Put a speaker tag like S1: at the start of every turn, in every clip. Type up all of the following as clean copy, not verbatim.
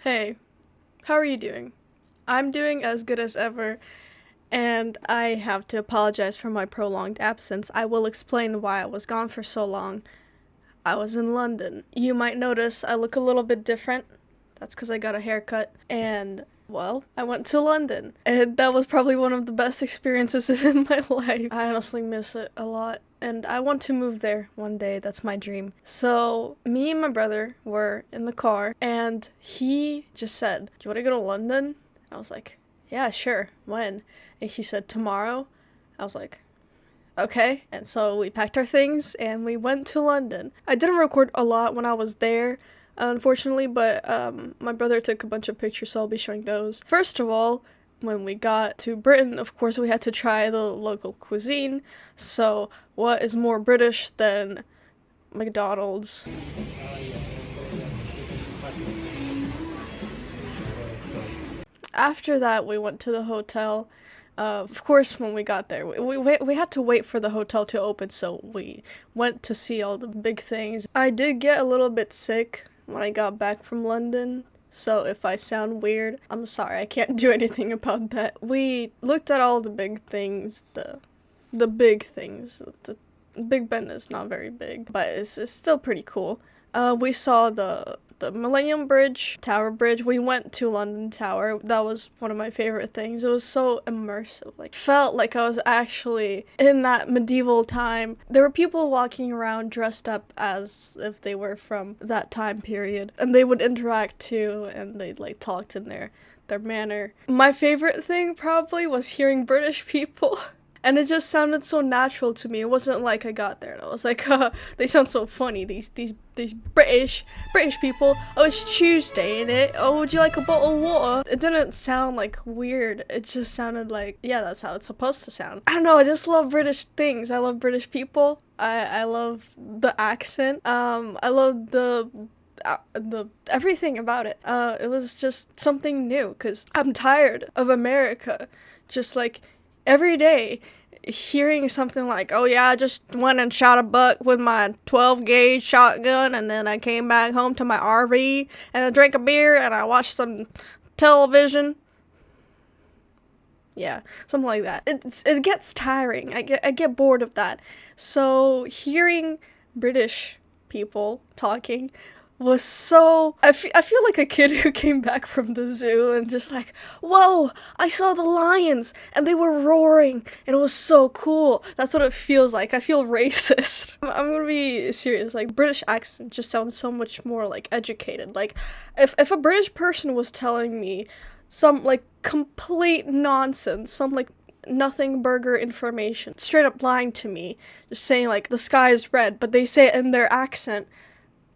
S1: Hey, how are you doing? I'm doing as good as ever, and I have to apologize for my prolonged absence. I will explain why I was gone for so long. I was in London. You might notice I look a little bit different. That's because I got a haircut, and well, I went to London, and that was probably one of the best experiences in my life. I honestly miss it a lot, and I want to move there one day. That's my dream. So, me and my brother were in the car, and he just said, "Do you want to go to London?" And I was like, "Yeah, sure. When?" And he said, "Tomorrow." I was like, "Okay." And so we packed our things and we went to London. I didn't record a lot when I was there, unfortunately, but my brother took a bunch of pictures, so I'll be showing those. First of all, when we got to Britain, of course, we had to try the local cuisine. So, what is more British than McDonald's? After that, we went to the hotel. Of course, when we got there, we had to wait for the hotel to open, so we went to see all the big things. I did get a little bit sick when I got back from London, so if I sound weird, I'm sorry, I can't do anything about that. We looked at all the big things, the big things. The Big Ben is not very big, but it's still pretty cool. We saw the Millennium Bridge, Tower Bridge. We went to London Tower. That was one of my favorite things. It was so immersive. Like, felt like I was actually in that medieval time. There were people walking around dressed up as if they were from that time period, and they would interact too, and they'd like talked in their manner. My favorite thing probably was hearing British people. And it just sounded so natural to me. It wasn't like I got there and I was like, they sound so funny, these British people. Oh, it's Tuesday, ain't it? Oh, would you like a bottle of water? It didn't sound like weird. It just sounded like, yeah, that's how it's supposed to sound. I don't know, I just love British things. I love British people. I love the accent. I love the everything about it. It was just something new, because I'm tired of America. Just like every day hearing something like, "Oh yeah, I just went and shot a buck with my 12 gauge shotgun, and then I came back home to my RV and I drank a beer and I watched some television." Yeah, something like that. It gets tiring. I get bored of that. So hearing British people talking was so, I feel like a kid who came back from the zoo and just like, "Whoa, I saw the lions and they were roaring and it was so cool." That's what it feels like. I feel racist. I'm gonna be serious. Like, British accent just sounds so much more like educated. Like, if a British person was telling me some like complete nonsense, some like nothing burger information, straight up lying to me, just saying like the sky is red, but they say it in their accent,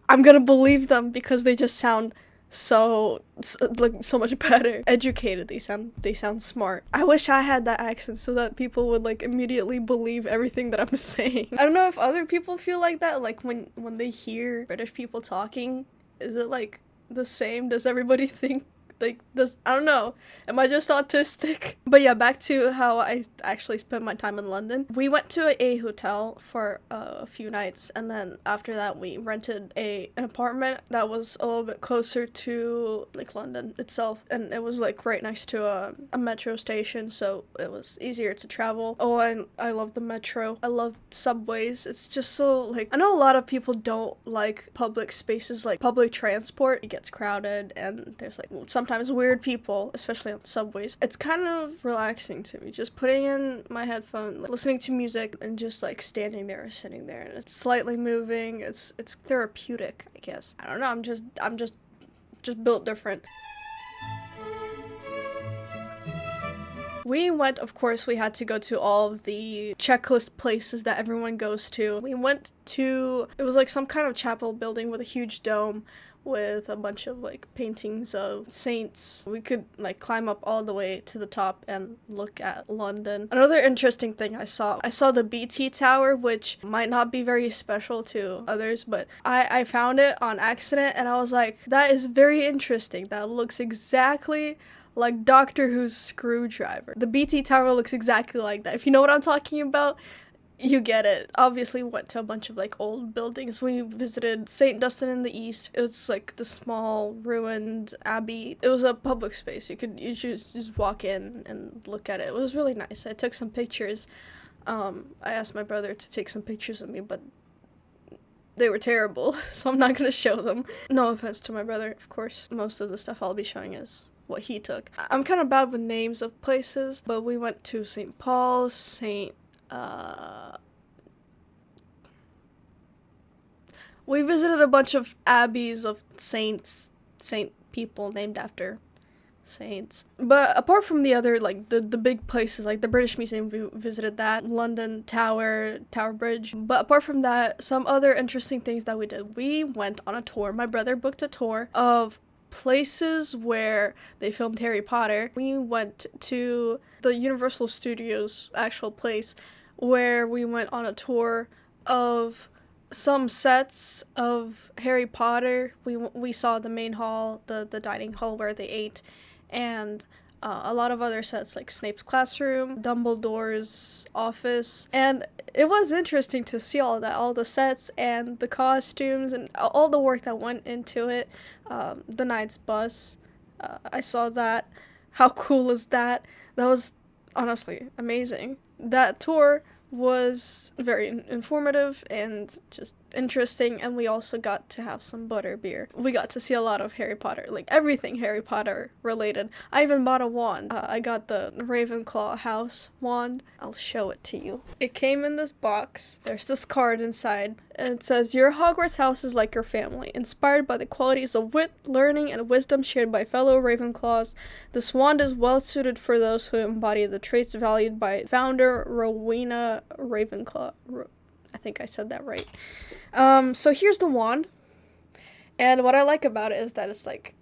S1: I'm gonna believe them because they just sound so much better. Educated, they sound smart. I wish I had that accent so that people would like immediately believe everything that I'm saying. I don't know if other people feel like that, like when they hear British people talking, is it like the same? Does everybody think like this? I don't know. Am I just autistic? But yeah, back to how I actually spent my time in London. We went to a hotel for a few nights, and then after that we rented an apartment that was a little bit closer to like London itself, and it was like right next to a metro station, so it was easier to travel. Oh, and I love the metro. I love subways. It's just so like, I know a lot of people don't like public spaces like public transport. It gets crowded and there's like sometimes weird people, especially on subways. It's kind of relaxing to me, just putting in my headphone, listening to music, and just like standing there or sitting there, and it's slightly moving. It's therapeutic, I guess. I don't know. I'm just built different. We went, of course, we had to go to all of the checklist places that everyone goes to. We went to, it was like some kind of chapel building with a huge dome with a bunch of like paintings of saints. We could like climb up all the way to the top and look at London. Another interesting thing I saw the BT Tower, which might not be very special to others, but I found it on accident and I was like, that is very interesting. That looks exactly like Doctor Who's screwdriver. The BT Tower looks exactly like that. If you know what I'm talking about, You get it. Obviously went to a bunch of like old buildings. We visited St. Dunstan in the east. It was like the small ruined abbey. It was a public space. You should just walk in and look at it. It was really nice. I took some pictures. I asked my brother to take some pictures of me, but they were terrible, so I'm not gonna show them. No offense to my brother, of course. Most of the stuff I'll be showing is what he took. I'm kind of bad with names of places, but we went to St. Paul's, we visited a bunch of abbeys of saint people named after saints. But apart from the other, like, the big places, like the British Museum, we visited that, London Tower Bridge. But apart from that, some other interesting things that we did. We went on a tour. My brother booked a tour of places where they filmed Harry Potter. We went to the Universal Studios actual place, where we went on a tour of some sets of Harry Potter. We saw the main hall, the dining hall where they ate, and a lot of other sets like Snape's classroom, Dumbledore's office, and it was interesting to see all that, all the sets and the costumes and all the work that went into it. The Knight's bus, I saw that. How cool is that? That was honestly amazing. That tour was very informative and just interesting, and we also got to have some butterbeer. We got to see a lot of Harry Potter, like everything Harry Potter related. I even bought a wand. I got the Ravenclaw house wand. I'll show it to you. It came in this box. There's this card inside, and it says, "Your Hogwarts house is like your family, inspired by the qualities of wit, learning, and wisdom shared by fellow Ravenclaws. This wand is well suited for those who embody the traits valued by founder Rowena Ravenclaw." I think I said that right. So here's the wand, and what I like about it is that it's like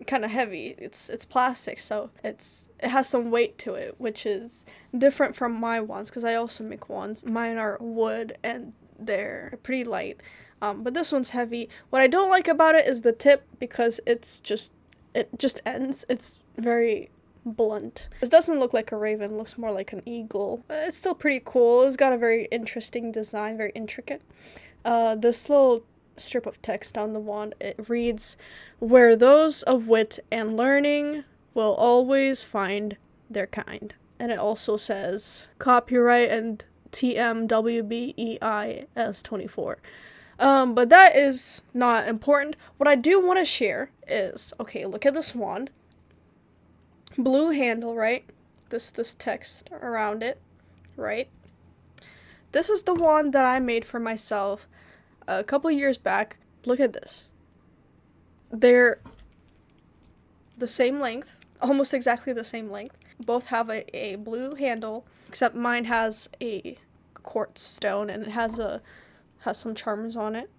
S1: kind of heavy. It's plastic, so it has some weight to it, which is different from my wands, because I also make wands. Mine are wood and they're pretty light, but this one's heavy. What I don't like about it is the tip, because it just ends. It's very blunt. This doesn't look like a raven, it looks more like an eagle. It's still pretty cool. It's got a very interesting design, very intricate. This little strip of text on the wand, it reads, "Where those of wit and learning will always find their kind." And it also says, "Copyright and TMWBEIS 24. But that is not important. What I do want to share is, okay, look at this wand. Blue handle, right? This text around it, right? This is the wand that I made for myself a couple years back. Look at this. They're the same length, almost exactly the same length. Both have a blue handle, except mine has a quartz stone and it has some charms on it.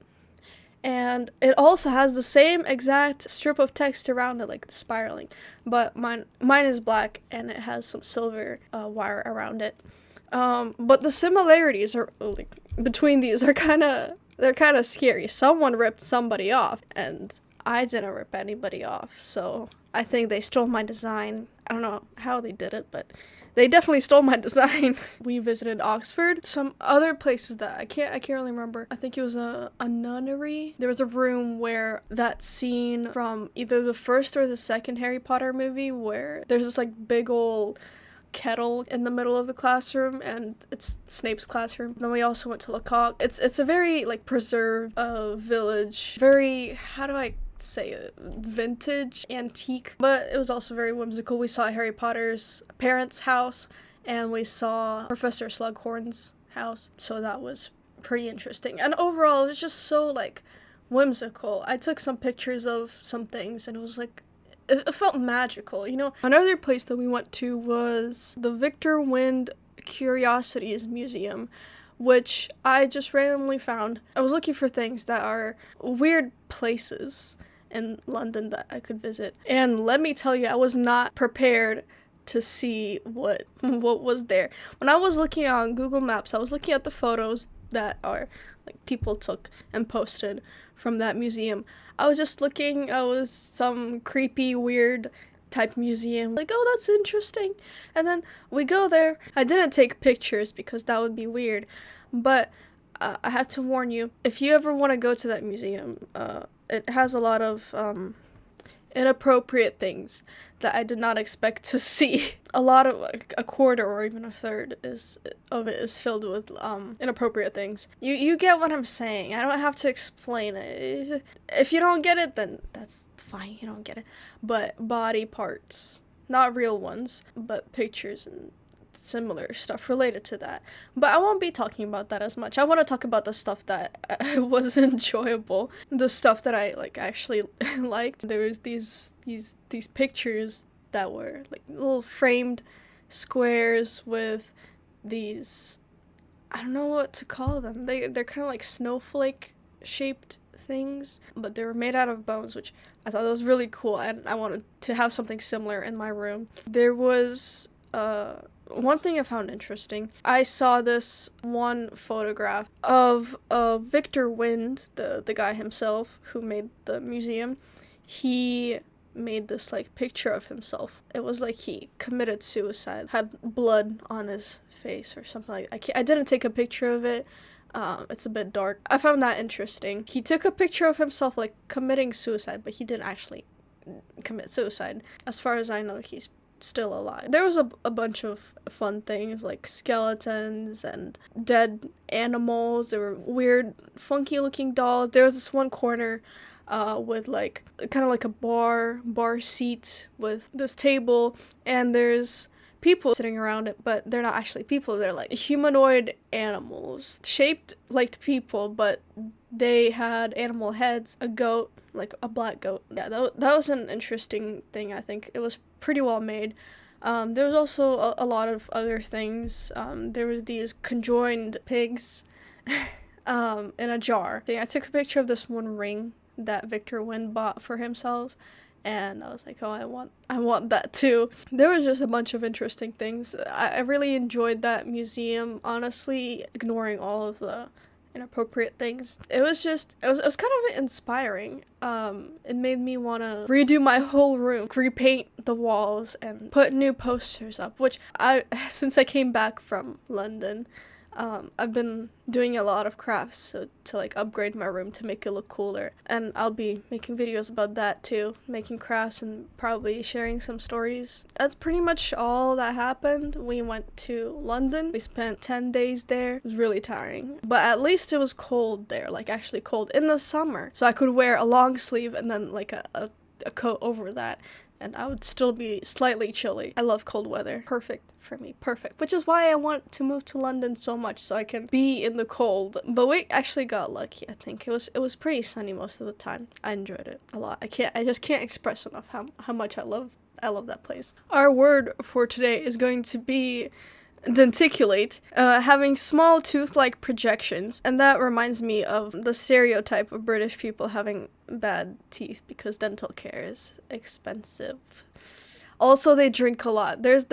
S1: And it also has the same exact strip of text around it, like the spiraling, but mine is black and it has some silver wire around it. But the similarities are like between these are kind of scary. Someone ripped somebody off, and I didn't rip anybody off. So I think they stole my design. I don't know how they did it, but they definitely stole my design. We visited Oxford, some other places that I can't really remember. I think it was a nunnery. There was a room where that scene from either the first or the second Harry Potter movie, where there's this like big old kettle in the middle of the classroom, and it's Snape's classroom. Then we also went to Lecoq. It's a very like preserved village, very, how do I say it, vintage, antique, but it was also very whimsical. We saw Harry Potter's parents' house, and we saw Professor Slughorn's house, so that was pretty interesting. And overall, it was just so like whimsical. I took some pictures of some things, and it was like, it felt magical, you know. Another place that we went to was the Victor Wind Curiosities Museum, which I just randomly found. I was looking for things that are weird places in London that I could visit, and let me tell you, I was not prepared to see what was there. When I was looking on Google Maps, I was looking at the photos that are like people took and posted from that museum. I was just looking, I was some creepy, weird type museum. Like, oh, that's interesting. And then we go there. I didn't take pictures because that would be weird, but I have to warn you, if you ever want to go to that museum, it has a lot of inappropriate things that I did not expect to see. A lot of, like, a quarter or even a third of it is filled with inappropriate things. You get what I'm saying. I don't have to explain it. If you don't get it, then that's fine. You don't get it. But body parts, not real ones, but pictures and similar stuff related to that. But I won't be talking about that as much. I want to talk about the stuff that was enjoyable, the stuff that I actually liked. There was these pictures that were like little framed squares with these, I don't know what to call them. They're kind of like snowflake shaped things, but they were made out of bones, which I thought that was really cool, and I wanted to have something similar in my room. There was one thing I found interesting. I saw this one photograph of Victor Wind, the guy himself who made the museum. He made this like picture of himself. It was like he committed suicide, had blood on his face or something like that. I didn't take a picture of it. It's a bit dark. I found that interesting. He took a picture of himself like committing suicide, but he didn't actually commit suicide. As far as I know, he's still alive. There was a bunch of fun things like skeletons and dead animals. There were weird, funky looking dolls. There was this one corner with like kind of like a bar seat with this table, and there's people sitting around it, but they're not actually people. They're like humanoid animals shaped like people, but they had animal heads. A goat, like a black goat. Yeah, that was an interesting thing. I think it was pretty well made. There was also a lot of other things. There were these conjoined pigs in a jar. I took a picture of this one ring that Victor Wind bought for himself, and I was like, oh, I want that too. There was just a bunch of interesting things. I really enjoyed that museum, honestly, ignoring all of the inappropriate things. It was kind of inspiring. It made me want to redo my whole room, repaint the walls, and put new posters up, which since I came back from London, I've been doing a lot of crafts, so to like upgrade my room to make it look cooler, and I'll be making videos about that too, making crafts and probably sharing some stories. That's pretty much all that happened. We went to London. We spent 10 days there. It was really tiring, but at least it was cold there, like actually cold in the summer, so I could wear a long sleeve and then like a coat over that, and I would still be slightly chilly. I love cold weather. Perfect for me. Perfect. Which is why I want to move to London so much, so I can be in the cold. But we actually got lucky, I think. It was pretty sunny most of the time. I enjoyed it a lot. I just can't express enough how much I love that place. Our word for today is going to be denticulate, having small tooth-like projections, and that reminds me of the stereotype of British people having bad teeth because dental care is expensive. Also, they drink a lot. There's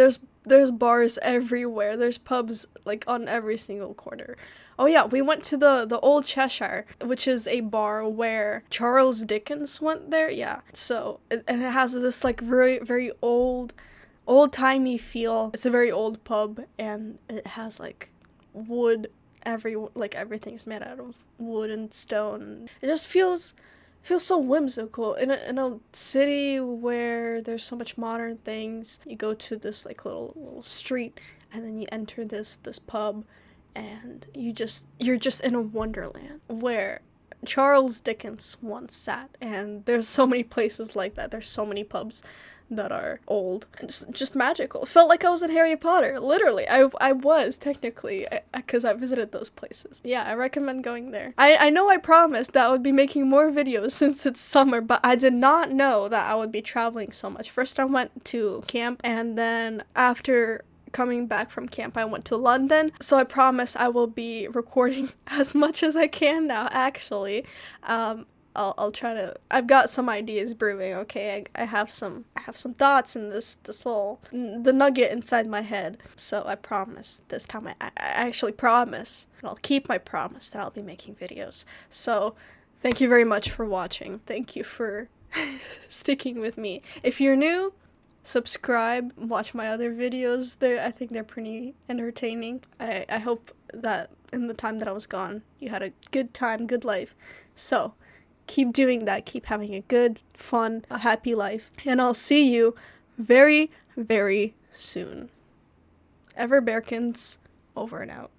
S1: bars everywhere. There's pubs like on every single corner. Oh yeah, we went to the Old Cheshire, which is a bar where Charles Dickens went there. Yeah, so it has this like very very old-timey feel. It's a very old pub, and it has like wood everything's made out of wood and stone. It just feels so whimsical in a city where there's so much modern things. You go to this like little street, and then you enter this pub, and you're just in a wonderland where Charles Dickens once sat. And there's so many places like that. There's so many pubs that are old and just magical. It felt like I was in Harry Potter. Literally, I was technically, because I visited those places. Yeah, I recommend going there. I know I promised that I would be making more videos since it's summer, but I did not know that I would be traveling so much. First I went to camp, and then after coming back from camp, I went to London. So I promise I will be recording as much as I can now, actually. I'll try to. I've got some ideas brewing. Okay, I have some thoughts in this little the nugget inside my head. So I promise this time I actually promise, and I'll keep my promise that I'll be making videos. So thank you very much for watching. Thank you for sticking with me. If you're new, subscribe, watch my other videos. I think they're pretty entertaining. I hope that in the time that I was gone, you had a good time, good life. So, keep doing that. Keep having a good, fun, a happy life. And I'll see you very, very soon. Ever Bearkins, over and out.